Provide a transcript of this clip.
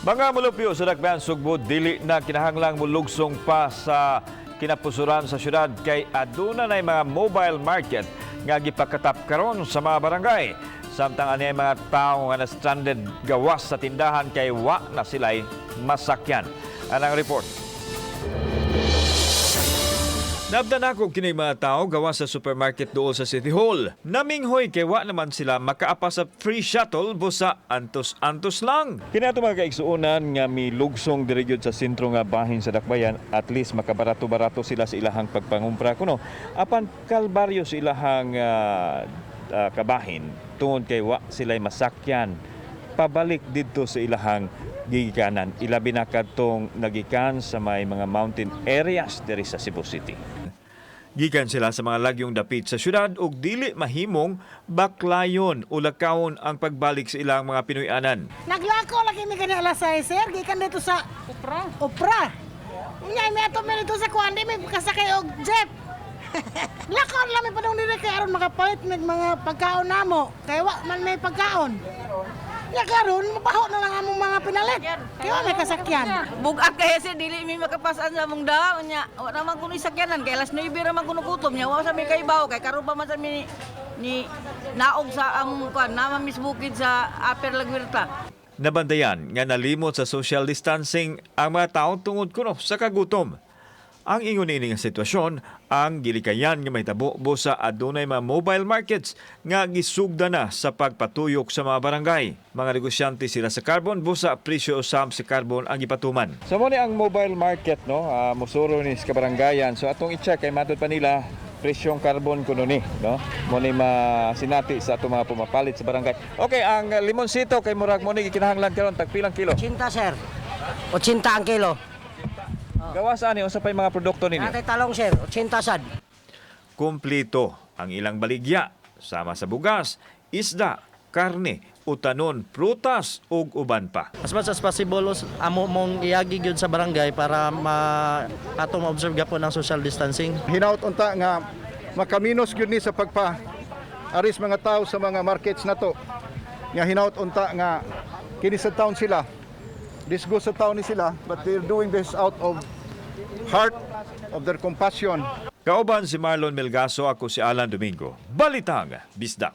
Mga mulupyo sa Dakbayan Sugbo, dili na kinahanglang mulugsong pa sa kinapusuran sa syudad kay aduna na mga mobile market nga gipakatap karon sa mga barangay. Samtang ani mga tao nga na-stranded gawas sa tindahan kay wa na sila'y masakyan. Anang report. Nabdan ako kini mga tao gawas sa supermarket dool sa City Hall. Naminghoy kay wa naman sila makaapa sa free shuttle busa antos-antos lang. Kini ato mga kaigsuonan nga milugsong diri gyud sa sentro nga bahin sa Dakbayan, at least makabarato-barato sila sa ilahang pagpangumpra kuno. Apan kalbaryo sa ilahang kabahin tungod kay wa sila'y masakyan pabalik didto sa ilahang gigikanan. Ilabi na kadtong nagikan sa may mga mountain areas diri sa Cebu City. Gikan sila sa mga lagyong dapit sa syudad ug dili mahimong baklayon o lakawon ang pagbalik sa ilang mga Pinoy-anan. Naglako lagi mi kani alas 6, sir. Gikan dito sa Opra. Unya mi ato mi dito sa kuan di mi kasakay og jeep. Lakon lang mi padung diri kay aron makapalit mig mga pagkaon namo. Kay wa man may pagkaon. Ya karon mabaho na lang among mga pinalit. Kay wa may kasakyan. Bugak kay si dili mi makapasan sa among daw nya. Wa naman kuno sakyanan kay alas 9 ra man kuno kutom nya. Wa sa mi kay bawo kay karon pa man sa mi ni naog sa among kuan naman misbukid sa Upper Lagwirta. Nabandayan nga nalimot sa social distancing ang mga tao tungod kuno sa kagutom. Ang ingon ini nga sitwasyon ang gilikayan nga mahitabo busa adunay mga mobile markets nga gisugda na sa pagpatuyok sa mga barangay. Mga negosyante sila sa carbon busa presyo usab sa carbon ang ipatuman. So mo ni ang mobile market no, musuro ni sa barangayan. So atong i-check kay matud pa nila presyong carbon kuno ni no. Mo ni masinati sa ato mga pumapalit sa barangay. Okay, ang limonsito kay murag mo ni gikinahanglan karon tag pilang kilo? 80, sir. 80 ang kilo. Gawas ani usa pay mga produkto ninyo? Natay talong, sir. 80 sad. Kumpleto ang ilang baligya sama sa bugas, isda, karne, utanon, prutas ug uban pa. As much as possible, amo mong iagi gyud sa barangay para ato ma-observe gapon ang social distancing. Hinaut unta nga makaminos gyud ni sa aris mga tao sa mga markets nato. Nga hinaut unta nga kini sa town sila. Disgo sa town ni sila, but they're doing this out of heart, of their compassion. Kauban si Marlon Melgaso, ako si Alan Domingo. Balitang Bisdak.